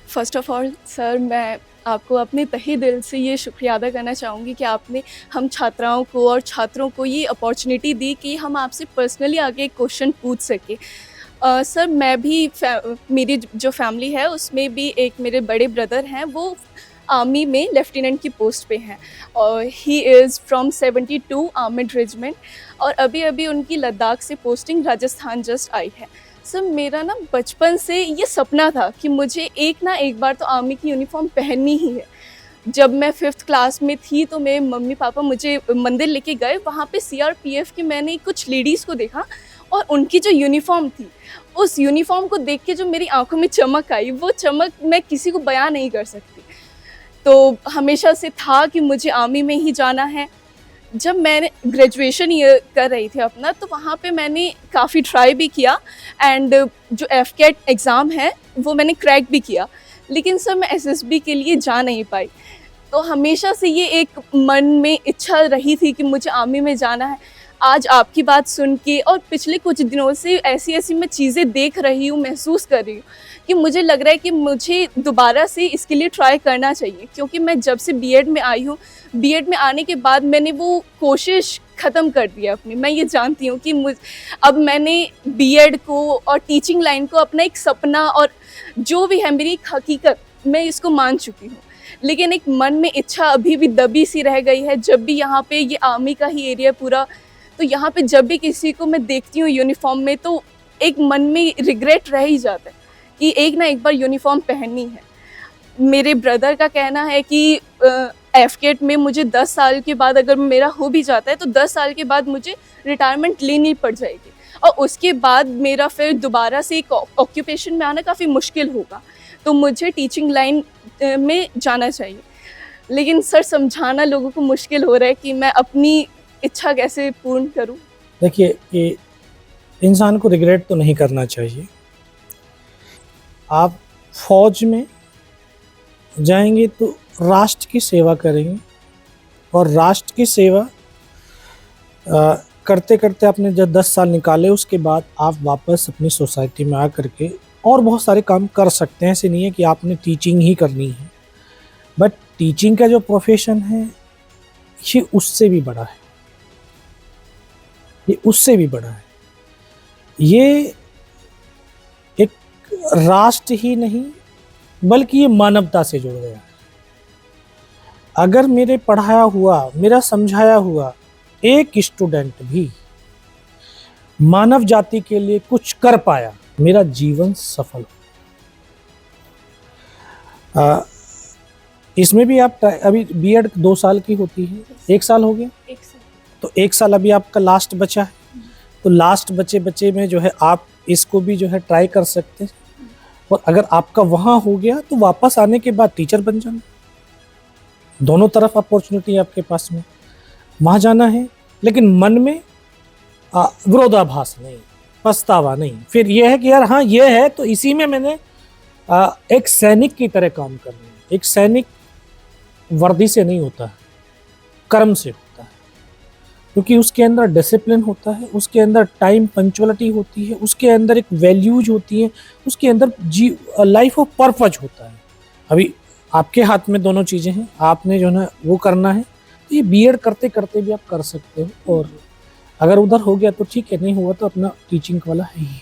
First of all sir, मैं आपको अपने तहे दिल से ये शुक्रिया अदा करना चाहूँगी कि आपने हम छात्राओं को और छात्रों को ये अपॉर्च्युनिटी दी कि हम आपसे पर्सनली आके एक क्वेश्चन पूछ सकें। सर, मैं भी मेरी जो फैमिली है उसमें भी एक मेरे बड़े ब्रदर हैं, वो आर्मी में लेफ्टिनेंट की पोस्ट पे हैं और he is from 72 armed regiment और अभी-अभी उनकी लद्दाख से पोस्टिंग राजस्थान जस्ट आई है। सर, मेरा ना बचपन से ये सपना था कि मुझे एक ना एक बार तो आर्मी की यूनिफ़ॉर्म पहननी ही है। जब मैं 5th क्लास में थी तो मेरे मम्मी-पापा मुझे मंदिर लेके गए, वहाँ पे सीआरपीएफ की मैंने कुछ लेडीज़ को देखा और उनकी जो यूनिफ़ॉर्म थी, उस यूनिफ़ॉर्म को देख के जो मेरी आँखों में चमक आई, वो चमक मैं किसी को बयाँ नहीं कर सकती। तो हमेशा से था कि मुझे आर्मी में ही जाना है। जब मैंने ग्रेजुएशन ईयर कर रही थी अपना, तो वहाँ पे मैंने काफ़ी ट्राई भी किया एंड जो एफकेट एग्ज़ाम है, वो मैंने क्रैक भी किया। लेकिन सर, मैं एसएसबी के लिए जा नहीं पाई। तो हमेशा से ये एक मन में इच्छा रही थी कि मुझे आर्मी में जाना है। आज आपकी बात सुन के और पिछले कुछ दिनों से ऐसी-ऐसी मैं चीज़ें देख रही हूँ, महसूस कर रही हूँ कि मुझे लग रहा है कि मुझे दोबारा से इसके लिए ट्राई करना चाहिए, क्योंकि मैं जब से बीएड में आई हूँ, बीएड में आने के बाद मैंने वो कोशिश ख़त्म कर दी है अपनी। मैं ये जानती हूँ कि अब मैंने बीएड को और टीचिंग लाइन को अपना एक सपना और जो भी है मेरी एक हकीकत, मैं इसको मान चुकी हूँ। लेकिन एक मन में इच्छा अभी भी दबी सी रह गई है। जब भी यहाँ पे ये आर्मी का ही एरिया पूरा, तो यहाँ पे जब भी किसी को मैं देखती हूँ यूनिफ़ॉर्म में, तो एक मन में रिग्रेट रह ही जाता है कि एक ना एक बार यूनिफ़ॉर्म पहननी है। मेरे ब्रदर का कहना है कि एफकेट में मुझे 10 साल के बाद अगर मेरा हो भी जाता है, तो 10 साल के बाद मुझे रिटायरमेंट लेनी पड़ जाएगी और उसके बाद मेरा फिर दोबारा से एक ऑक्यूपेशन में आना काफ़ी मुश्किल होगा। तो मुझे टीचिंग लाइन में जाना चाहिए। लेकिन सर, समझाना लोगों को मुश्किल हो रहा है कि मैं अपनी इच्छा कैसे पूर्ण करूं? देखिए, कि इंसान को रिग्रेट तो नहीं करना चाहिए। आप फौज में जाएंगे तो राष्ट्र की सेवा करेंगे और राष्ट्र की सेवा करते करते आपने जब 10 साल निकाले, उसके बाद आप वापस अपनी सोसाइटी में आ करके और बहुत सारे काम कर सकते हैं। ऐसे नहीं है कि आपने टीचिंग ही करनी है, बट टीचिंग का जो प्रोफेशन है ये उससे भी बड़ा है, ये उससे भी बड़ा है। ये एक राष्ट्र ही नहीं बल्कि ये मानवता से जुड़ गया है। अगर मेरे पढ़ाया हुआ, मेरा समझाया हुआ एक स्टूडेंट भी मानव जाति के लिए कुछ कर पाया, मेरा जीवन सफल हो। इसमें भी आप अभी बीएड 2 साल की होती है, 1 साल हो गया, 1 साल। तो 1 साल अभी आपका लास्ट बचा है। तो लास्ट बचे में जो है आप इसको भी जो है ट्राई कर सकते हैं और अगर आपका वहाँ हो गया तो वापस आने के बाद टीचर बन जाना। दोनों तरफ अपॉर्चुनिटी है आपके पास में, वहाँ जाना है। लेकिन मन में विरोधाभास नहीं, पछतावा नहीं, फिर यह है कि यार हाँ ये है तो इसी में मैंने एक सैनिक की तरह काम करना है। एक सैनिक वर्दी से नहीं होता है, कर्म से होता है, क्योंकि उसके अंदर डिसिप्लिन होता है, उसके अंदर टाइम पंक्चुअलिटी होती है, उसके अंदर एक वैल्यूज होती है, उसके अंदर लाइफ ऑफ पर्पज होता है। अभी आपके हाथ में दोनों चीज़ें हैं, आपने जो है वो करना है। तो ये बीएड करते करते भी आप कर सकते हो और अगर उधर हो गया तो ठीक है, नहीं हुआ तो अपना टीचिंग वाला है ही।